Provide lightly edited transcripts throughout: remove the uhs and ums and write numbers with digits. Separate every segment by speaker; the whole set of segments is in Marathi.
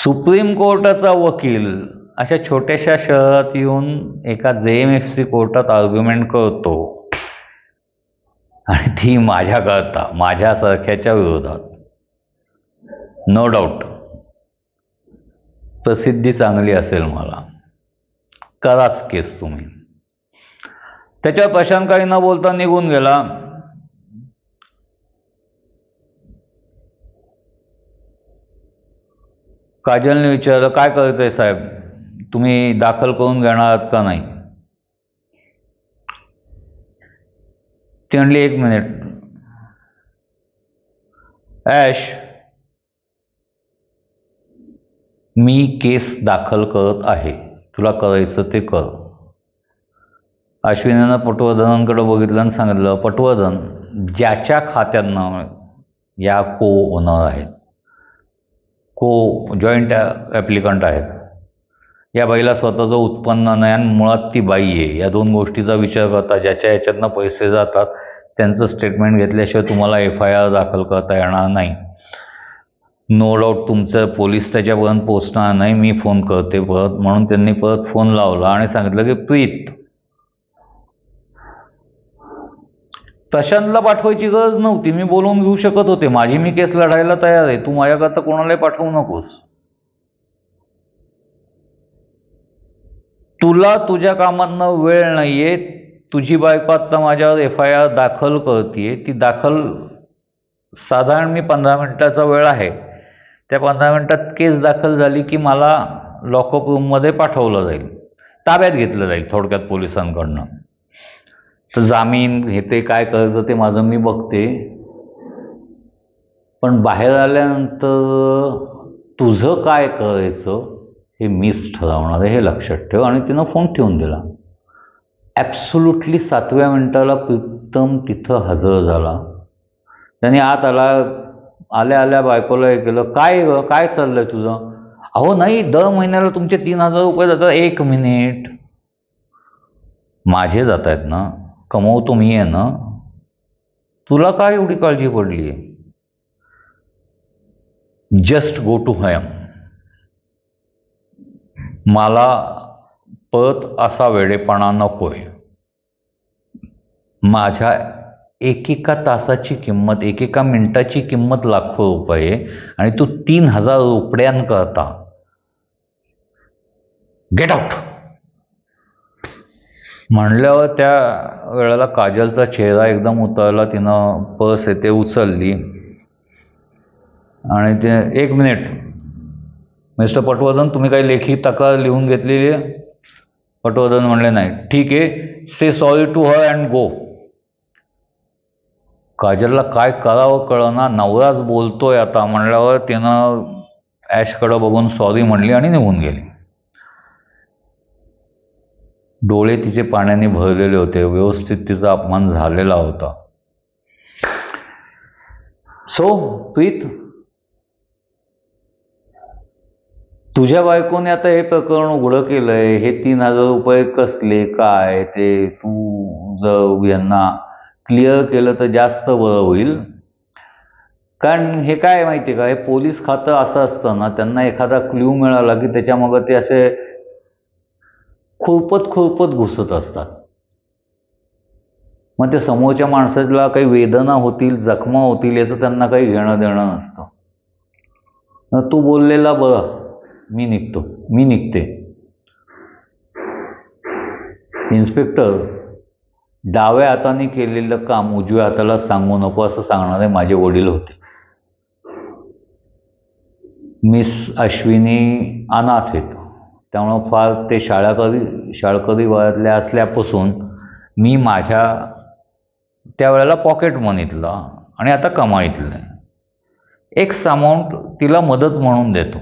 Speaker 1: सुप्रीम कोर्टाचा वकील अशा छोट्याशा शहरात येऊन एका JMFC कोर्टात आर्ग्युमेंट करतो आणि ती माझ्याकरता, माझ्यासारख्याच्या विरोधात. नो डाऊट प्रसिद्धी चांगली असेल मला, कराच केस तुम्ही. त्याच्यावर प्रशांत काही न बोलता निघून गेला. काजलने विचारलं, काय करायचंय साहेब, तुम्ही दाखल करून घेणार आहात का नाही? ती म्हणली, एक मिनिट ॲश, मी केस दाखल करत आहे, तुला करायचं ते कर. अश्विनीनं पटवर्धनांकडे बघितलं आणि सांगितलं, पटवर्धन ज्याच्या खात्यांना या को ओनर आहेत, को जॉईंट ॲप्लिकंट आहेत, या बाईला स्वतःचं उत्पन्न नाही आणि मुळात ती बाई आहे, या दोन गोष्टीचा विचार करता ज्याच्या याच्यातनं पैसे जातात त्यांचं स्टेटमेंट घेतल्याशिवाय तुम्हाला FIR दाखल करता येणार नाही. नो डाऊट तुमचं पोलीस त्याच्यापर्यंत पोचणार नाही, मी फोन करते परत. म्हणून त्यांनी परत फोन लावला आणि सांगितलं की प्रीत, प्रशांतला पाठवायची गरज नव्हती, मी बोलवून घेऊ शकत होते, माझी मी केस लढायला तयार आहे, तू माझ्याकरता कोणालाही पाठवू नकोस. तुला तुझ्या कामातनं वेळ नाहीये, तुझी बायको आत्ता माझ्यावर FIR दाखल करते, ती दाखल साधारण मी 15 मिनिटाचा वेळ आहे, त्या 15 मिनिटात केस दाखल झाली की मला लॉकअप रूममध्ये पाठवलं जाईल, ताब्यात घेतलं जाईल थोडक्यात पोलिसांकडनं. तर जामीन हे ते काय करायचं ते माझं मी बघते, पण बाहेर आल्यानंतर तुझं काय करायचं हे मीच ठरवणार आहे, हे लक्षात ठेव. आणि तिनं फोन ठेवून दिला. ॲब्सोल्युटली 7व्या मिनिटाला प्रीतम तिथं हजर झाला. त्याने आत आला, आल्या आल्या बायकोला हे केलं, काय चाललंय तुझं? अहो नाही, दर महिन्याला तुमचे 3,000 रुपये जातात. एक मिनिट, माझे जात आहेत ना, कमवतो मी आहे ना, तुला काय एवढी काळजी पडली आहे? Just go to home. मला परत असा वेडेपणा नकोय. माझ्या एकेका तासाची किंमत, एकेका मिनिटाची किंमत लाखो रुपये आणि तू 3,000 रुपयांकरता गेट आउट म्हणल्यावर त्या वेळेला काजलचा चेहरा एकदम उतरला. तिनं पर्स आहे ते उचलली आणि ते, एक मिनिट मिस्टर पटवर्धन, तुम्ही काही लेखी तक्रार लिहून घेतलेली आहे? पटवर्धन म्हणले, नाही. ठीक आहे, say sorry to her and go. काजलला काय करावं कळना, नवराच बोलतोय आता म्हणल्यावर तिनं ॲशकडं बघून सॉरी म्हणली आणि निघून गेली. डोळे तिचे पाण्याने भरलेले होते, व्यवस्थित तिचा अपमान झालेला होता. सो प्रीत, तुझ्या बायकोने आता हे प्रकरण उघडं केलंय, हे 3,000 रुपये कसले काय ते तू जर यांना क्लिअर केलं तर जास्त बरं होईल. कारण हे काय माहिती का, हे पोलीस खातं असं असतं ना, त्यांना एखादा क्ल्यू मिळाला की त्याच्यामागं ते असे खुरपत घुसत असतात. मग ते समोरच्या माणसाला काही वेदना होतील, जखमा होतील, याचं त्यांना काही घेणं देणं नसतं. तू बोललेला बरं, मी निघते. इन्स्पेक्टर, डाव्या हाताने केलेलं काम उजव्या हाताला सांगू नको असं सांगणारे माझे वडील होते. मिस अश्विनी अनाथ आहेत, त्यामुळं फार ते शाळकरी वयातले असल्यापासून मी माझ्या त्यावेळेला पॉकेट मनीतला आणि आता कमाईतलं एक्स अमाऊंट तिला मदत म्हणून देतो.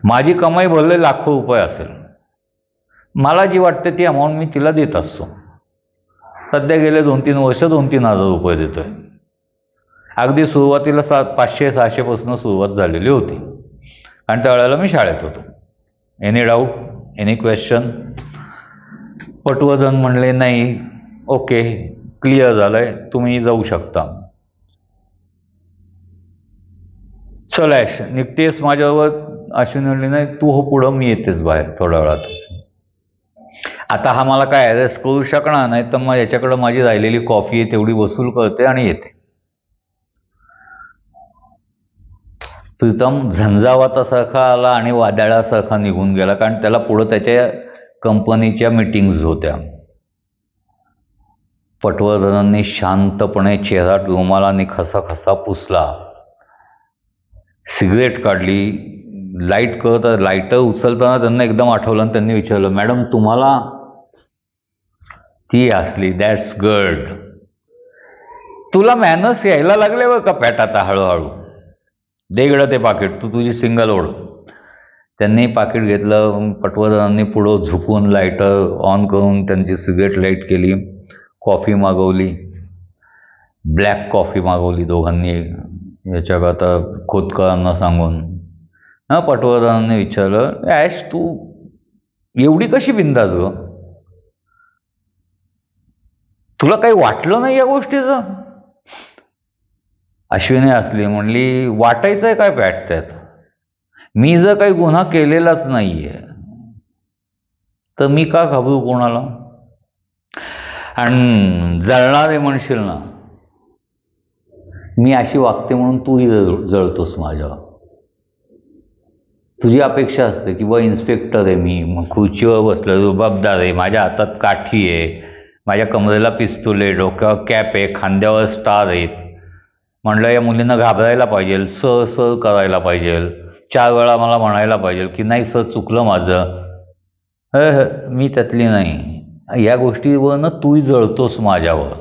Speaker 1: माझी कमाई भरले लाखो रुपये असेल, मला जी वाटते ती अमाऊंट मी तिला देत असतो. सध्या गेले 2-3 वर्ष 2,000-3,000 रुपये देतोय. अगदी सुरुवातीला 500-600 पासून सुरुवात झालेली होती आणि त्यावेळेला मी शाळेत होतो. Any doubt, any question? Patwardhan म्हणले, नाही, ओके, क्लिअर झालंय, तुम्ही जाऊ शकता. चल ॲश, निघतेस माझ्यावर? अश्विनी म्हणली, नाही तू हो पुढं, मी येतेच बाहेर थोड्या वेळात. आता हा मला काय अरेस्ट करू शकणार नाही, तर मग याच्याकडं माझी राहिलेली कॉफी आहे तेवढी वसूल करते आणि येते. प्रीतम झंझावातासारखा आला आणि वादळासारखा निघून गेला, कारण त्याला पुढं त्याच्या कंपनीच्या मीटिंग्ज होत्या. पटवर्धनांनी शांतपणे चेहरा रुमालाने खसाखसा पुसला, सिगरेट काढली, लाईट करत लाईटर उचलताना त्यांना एकदम आठवलं आणि त्यांनी विचारलं, मॅडम तुम्हाला? ती हसली, दॅट्स गुड. तुला मॅनर्स यायला लागले बरं का पॅट आता हळूहळू. दे इकडं ते पाकिट, तू तुझी सिंगल ओढ. त्यांनी पाकिट घेतलं. पटवर्धनांनी पुढं झुकून लायटर ऑन करून त्यांची सिगरेट लाईट केली. कॉफी मागवली, ब्लॅक कॉफी मागवली दोघांनी, याच्याकरता खोतकरांना सांगून. पटवर्धनांनी विचारलं, ॲश तू एवढी कशी बिंदास ग? तुला काही वाटलं नाही या गोष्टीचं? अश्विनी हसली, म्हणली, वाटायचंय काय पॅट त्यात? मी जर काही गुन्हा केलेलाच नाहीये तर मी का घाबरू कोणाला? आणि जळणारे म्हणशील ना, मी अशी वागते म्हणून तूही जळतोस माझ्यावर. तुझी अपेक्षा असते की बा इन्स्पेक्टर आहे मी, मग खुर्चीवर बसलं, रुबाबदार आहे, माझ्या हातात काठी आहे, माझ्या कमरेला पिस्तूल आहे, डोक्यावर कॅप आहे, खांद्यावर स्टार आहेत. म्हणलं या मुलींना घाबरायला पाहिजे, सर करायला पाहिजे, 4 वेळा मला म्हणायला पाहिजे की नाही सर चुकलं माझं. मी त्यातली नाही. या गोष्टीवरनं तूही जळतोस माझ्यावर.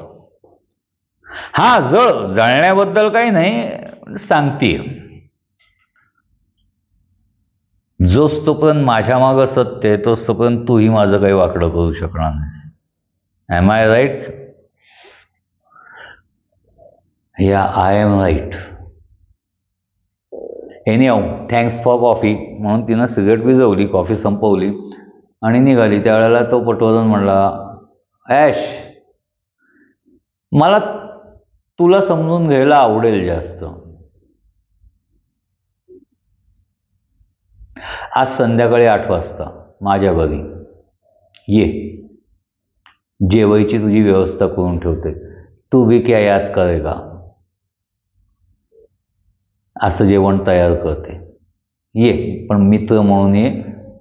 Speaker 1: हा जळण्याबद्दल काही नाही, सांगते जोच तोपर्यंत माझ्या मागं सत्य आहे तोच तोपर्यंत तूही माझं काही वाकडं करू शकणार नाहीस. Am I right? या I am right. Anyhow, thanks for coffee म्हणून तिनं सिगरेट विझवली, कॉफी संपवली आणि निघाली. त्यावेळेला तो पटवर्धन म्हणला, ॲश मला तुला समजून घ्यायला आवडेल जास्त. आज संध्याकाळी 8 वाजता माझ्या घरी ये, जेवायची तुझी व्यवस्था करून ठेवते. तू भी क्या याद करेगा असं जेवण तयार करते. ये, पण मित्र म्हणून ये,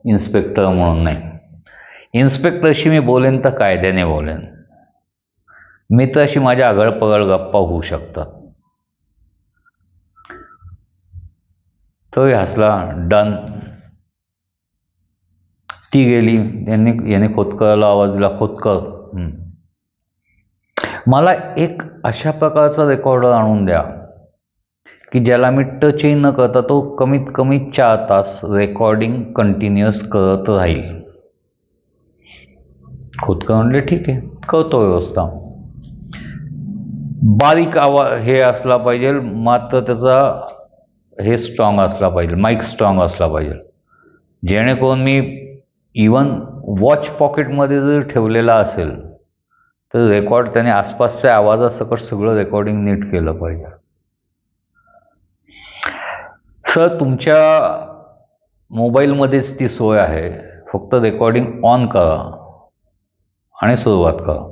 Speaker 1: इन्स्पेक्टर म्हणून नाही. इन्स्पेक्टरशी मी बोलेन तर कायद्याने बोलेन, मित्राशी माझ्या आगळपगळ गप्पा होऊ शकतात. तोही हसला, डन. ती गेली. याने खोतकरला आवाज दिला, खोतकर मला एक अशा प्रकारचा रेकॉर्डर आणून द्या की ज्याला मी टचही न करता तो कमीत कमी 4 तास रेकॉर्डिंग कंटिन्युअस करत राहील. खोतकर म्हणले, ठीक आहे, करतो व्यवस्था. बारीक आवाज हे असला पाहिजे, मात्र त्याचा हे स्ट्रॉंग असला पाहिजे, माईक स्ट्रॉंग असला पाहिजे, जेणेकरून मी इवन वॉच पॉकेटमध्ये जर ठेवलेला असेल तर रेकॉर्ड त्याने आसपासच्या आवाजासकट सगळं रेकॉर्डिंग नीट केलं पाहिजे. सर तुमच्या मोबाईलमध्येच ती सोय आहे, फक्त रेकॉर्डिंग ऑन करा आणि सुरुवात करा.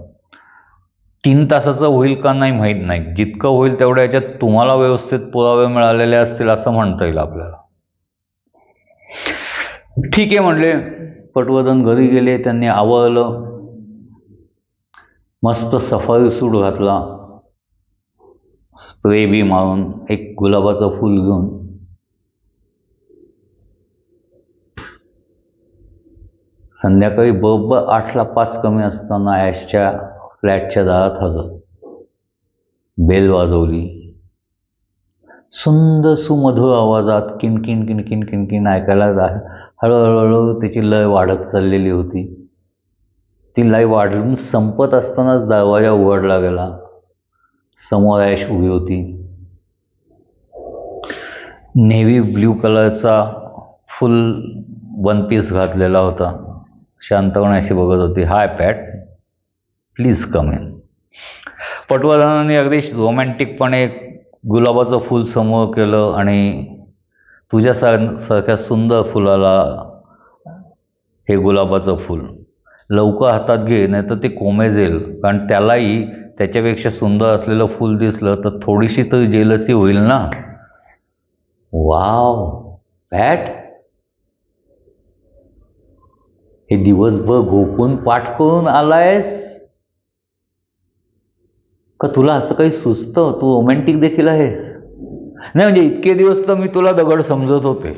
Speaker 1: 3 तासाचं होईल का नाही माहीत नाही, जितकं होईल तेवढ्या याच्यात तुम्हाला व्यवस्थित पुरावे मिळालेले असतील असं म्हणता येईल आपल्याला. ठीक आहे म्हणले. पटवर्धन घरी गेले. त्यांनी आवरलं, मस्त सफारी सूट घातला, स्प्रे बी मारून, एक गुलाबाचं फूल घेऊन संध्याकाळी बरोबर 8ला 5 कमी असताना ॲशच्या फ्लॅटच्या दारात हजर. बेल वाजवली. सुंदर सुमधुर आवाजात किणकिण किणकिण किणकिण ऐकायला हळूहळू त्याची लय वाढत चाललेली होती. ती लय वाढून संपत असतानाच दरवाजा उघडला गेला. समोर ॲश उभी होती. नेव्ही ब्ल्यू कलरचा फुल 1 पीस घातलेला होता. शांतपणे अशी बघत होती. हाय पॅट, प्लीज कम इन. पटवर्धनाने अगदी रोमॅन्टिकपणे गुलाबाचं फूल समोर केलं आणि तुझ्या सारख्या सुंदर फुलाला हे गुलाबाचं फूल लवकर हातात घे, नाही तर ते कोमेजेल. कारण त्यालाही त्याच्यापेक्षा सुंदर असलेलं फूल दिसलं तर थोडीशी तरी जेलसी होईल ना. वाव, पॅट, हे दिवसभर झोपून पाठ करून आलायस का? तुला असं काही सुचतं? तू रोमॅन्टिक देखील आहेस? नाही म्हणजे इतके दिवस तर मी तुला दगड समजत होते.